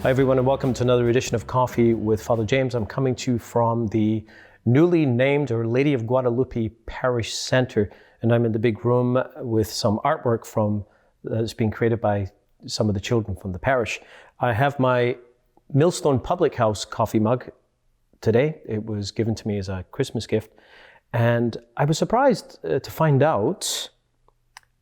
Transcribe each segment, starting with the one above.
Hi everyone, and welcome to another edition of Coffee with Father James. I'm coming to you from the newly named Our Lady of Guadalupe Parish Center, and I'm in the big room with some artwork that's being created by some of the children from the parish. I have my Millstone Public House coffee mug today. It was given to me as a Christmas gift, and I was surprised to find out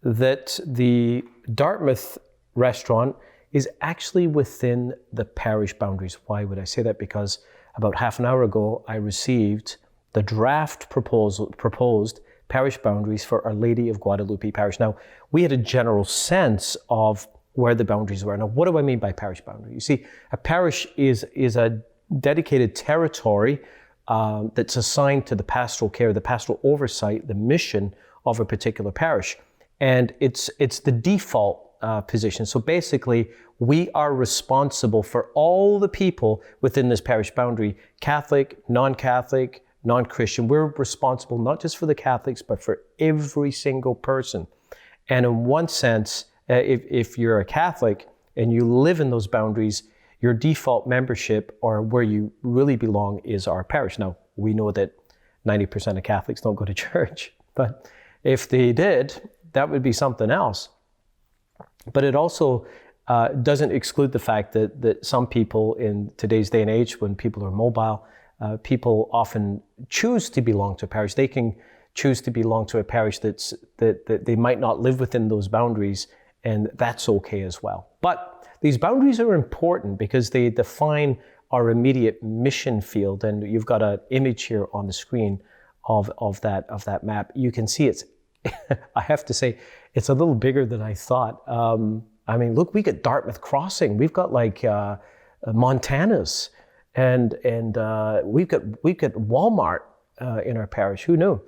that the Dartmouth restaurant is actually within the parish boundaries. Why would I say that? Because about half an hour ago, I received the draft proposed parish boundaries for Our Lady of Guadalupe Parish. Now, we had a general sense of where the boundaries were. Now, what do I mean by parish boundary? You see, a parish is a dedicated territory that's assigned to the pastoral care, the pastoral oversight, the mission of a particular parish. And it's the default position. So basically, we are responsible for all the people within this parish boundary, Catholic, non-Catholic, non-Christian. We're responsible not just for the Catholics, but for every single person. And in one sense, if you're a Catholic and you live in those boundaries, your default membership, or where you really belong, is our parish. Now, we know that 90% of Catholics don't go to church, but if they did, that would be something else. But it also doesn't exclude the fact that some people in today's day and age, when people are mobile, people often choose to belong to a parish. They can choose to belong to a parish that they might not live within those boundaries, and that's okay as well. But these boundaries are important because they define our immediate mission field, and you've got an image here on the screen of that map. You can see it's I have to say, it's a little bigger than I thought. I mean, look, we got Dartmouth Crossing. We've got like Montana's, and we've got Walmart in our parish. Who knew?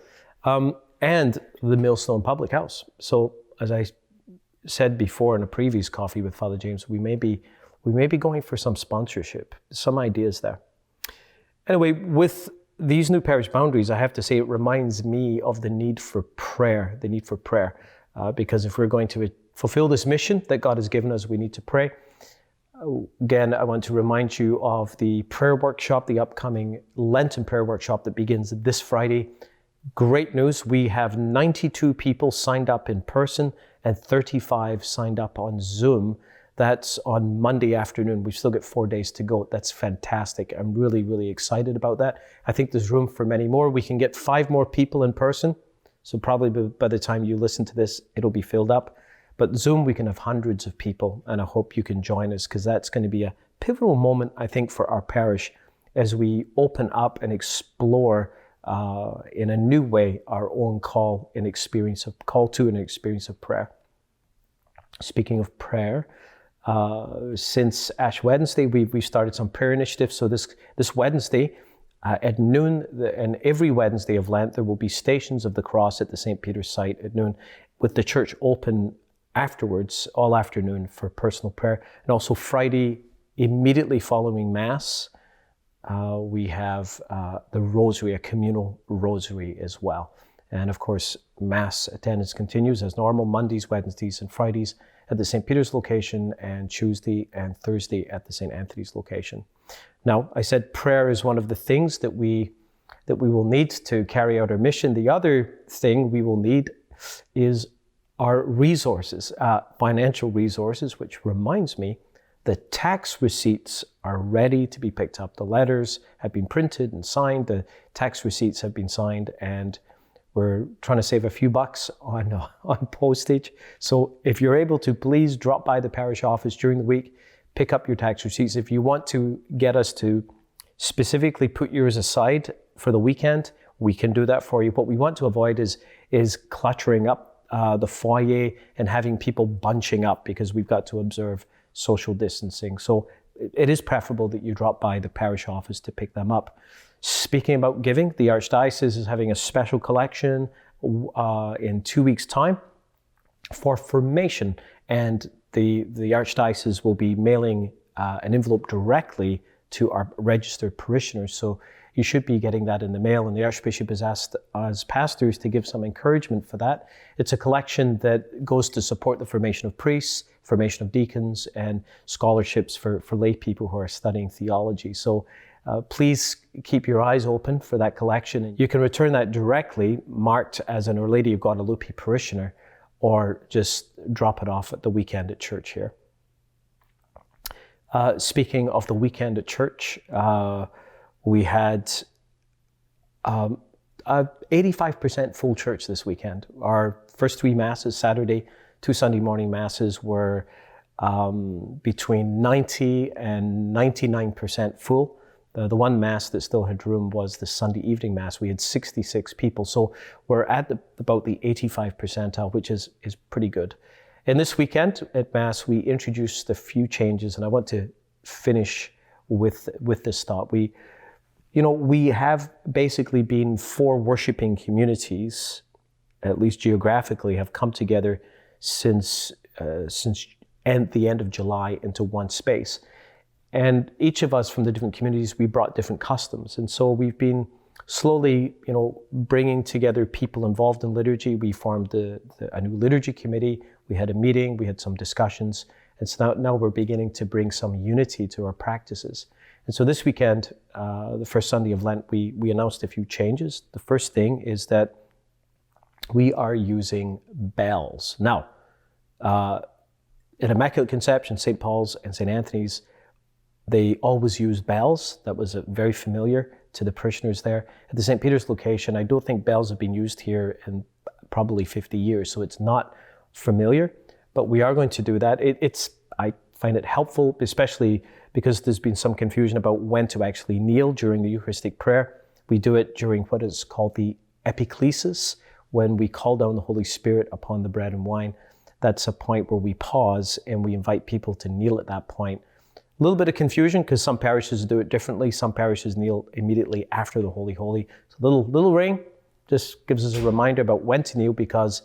And the Millstone Public House. So, as I said before in a previous Coffee with Father James, we may be going for some sponsorship, some ideas there. Anyway, with these new parish boundaries, I have to say, it reminds me of the need for prayer, because if we're going to fulfill this mission that God has given us, we need to pray. Again, I want to remind you of the prayer workshop, the upcoming Lenten prayer workshop that begins this Friday. Great news, we have 92 people signed up in person and 35 signed up on Zoom. That's on Monday afternoon. We've still got 4 days to go. That's fantastic. I'm really, really excited about that. I think there's room for many more. We can get 5 more people in person. So probably by the time you listen to this, it'll be filled up. But Zoom, we can have hundreds of people, and I hope you can join us, because that's going to be a pivotal moment, I think, for our parish as we open up and explore in a new way our own call to an experience of prayer. Speaking of prayer, since Ash Wednesday, we've started some prayer initiatives. So this Wednesday at noon, and every Wednesday of Lent, there will be Stations of the Cross at the St. Peter's site at noon, with the church open afterwards, all afternoon, for personal prayer. And also Friday, immediately following Mass, we have the Rosary, a communal Rosary as well. And of course, Mass attendance continues as normal, Mondays, Wednesdays, and Fridays at the St. Peter's location, and Tuesday and Thursday at the St. Anthony's location. Now, I said prayer is one of the things that we will need to carry out our mission. The other thing we will need is our resources, financial resources, which reminds me, the tax receipts are ready to be picked up. The letters have been printed and signed. The tax receipts have been signed, and we're trying to save a few bucks on postage. So if you're able to, please drop by the parish office during the week, pick up your tax receipts. If you want to get us to specifically put yours aside for the weekend, we can do that for you. What we want to avoid is cluttering up the foyer and having people bunching up, because we've got to observe social distancing. So it is preferable that you drop by the parish office to pick them up. Speaking about giving, the Archdiocese is having a special collection in 2 weeks' time for formation, and the Archdiocese will be mailing an envelope directly to our registered parishioners. So you should be getting that in the mail. And the Archbishop has asked us pastors to give some encouragement for that. It's a collection that goes to support the formation of priests, formation of deacons, and scholarships for lay people who are studying theology. So please keep your eyes open for that collection. You can return that directly, marked as an Our Lady of Guadalupe parishioner, or just drop it off at the weekend at church here. Speaking of the weekend at church, we had 85% full church this weekend. Our first 3 masses, Saturday, 2 Sunday morning masses, were between 90 and 99% full. The one mass that still had room was the Sunday evening mass. We had 66 people. So we're at about the 85 percentile, which is pretty good. And this weekend at Mass, we introduced a few changes, and I want to finish with this thought. We have basically been 4 worshiping communities, at least geographically, have come together since the end of July into one space. And each of us from the different communities, we brought different customs. And so we've been slowly, bringing together people involved in liturgy. We formed a new liturgy committee. We had a meeting, we had some discussions. And so now we're beginning to bring some unity to our practices. And so this weekend, the first Sunday of Lent, we announced a few changes. The first thing is that we are using bells. Now, at Immaculate Conception, St. Paul's and St. Anthony's, they always used bells. That was very familiar to the parishioners there. At the St. Peter's location, I don't think bells have been used here in probably 50 years, so it's not familiar, but we are going to do that. I find it helpful, especially because there's been some confusion about when to actually kneel during the Eucharistic prayer. We do it during what is called the epiclesis, when we call down the Holy Spirit upon the bread and wine. That's a point where we pause and we invite people to kneel at that point. A little bit of confusion because some parishes do it differently. Some parishes kneel immediately after the Holy Holy. So little ring just gives us a reminder about when to kneel, because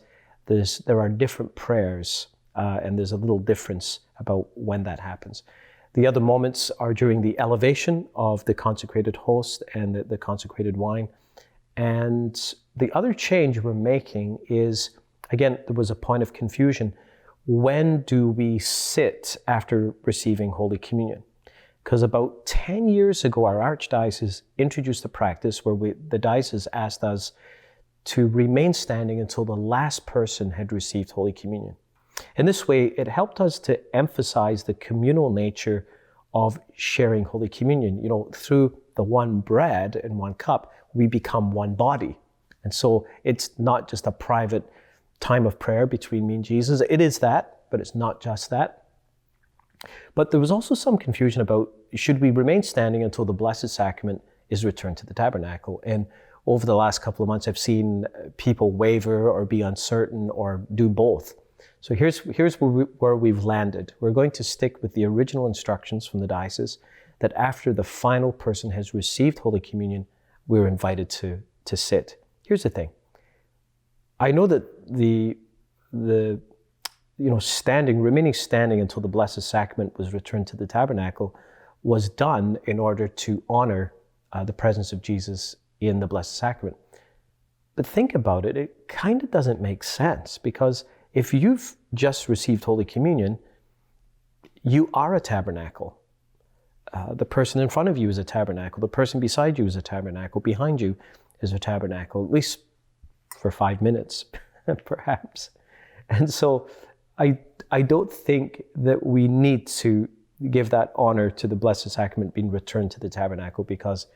there are different prayers and there's a little difference about when that happens. The other moments are during the elevation of the consecrated host and the consecrated wine. And the other change we're making is, again, there was a point of confusion. When do we sit after receiving Holy Communion? Because about 10 years ago, our Archdiocese introduced a practice where the diocese asked us to remain standing until the last person had received Holy Communion. In this way, it helped us to emphasize the communal nature of sharing Holy Communion. Through the one bread and one cup, we become one body. And so it's not just a private time of prayer between me and Jesus. It is that, but it's not just that. But there was also some confusion about, should we remain standing until the Blessed Sacrament is returned to the tabernacle? And over the last couple of months, I've seen people waver or be uncertain or do both. So here's where we've landed. We're going to stick with the original instructions from the diocese that after the final person has received Holy Communion, we're invited to sit. Here's the thing. I know that remaining standing until the Blessed Sacrament was returned to the tabernacle was done in order to honor the presence of Jesus in the Blessed Sacrament. But think about it, it kind of doesn't make sense, because if you've just received Holy Communion, you are a tabernacle. The person in front of you is a tabernacle. The person beside you is a tabernacle. Behind you is a tabernacle, at least for 5 minutes, perhaps. And so I don't think that we need to give that honor to the Blessed Sacrament being returned to the tabernacle, because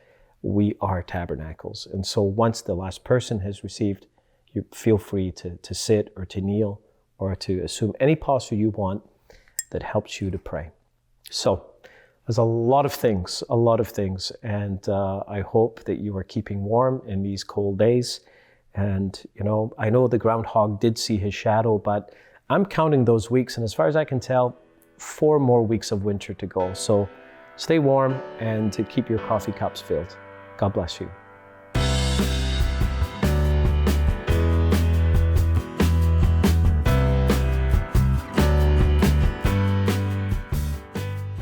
we are tabernacles. And so once the last person has received, you feel free to sit or to kneel or to assume any posture you want that helps you to pray. So there's a lot of things, and I hope that you are keeping warm in these cold days. And, I know the groundhog did see his shadow, but I'm counting those weeks, and as far as I can tell, 4 more weeks of winter to go. So stay warm and to keep your coffee cups filled. God bless you.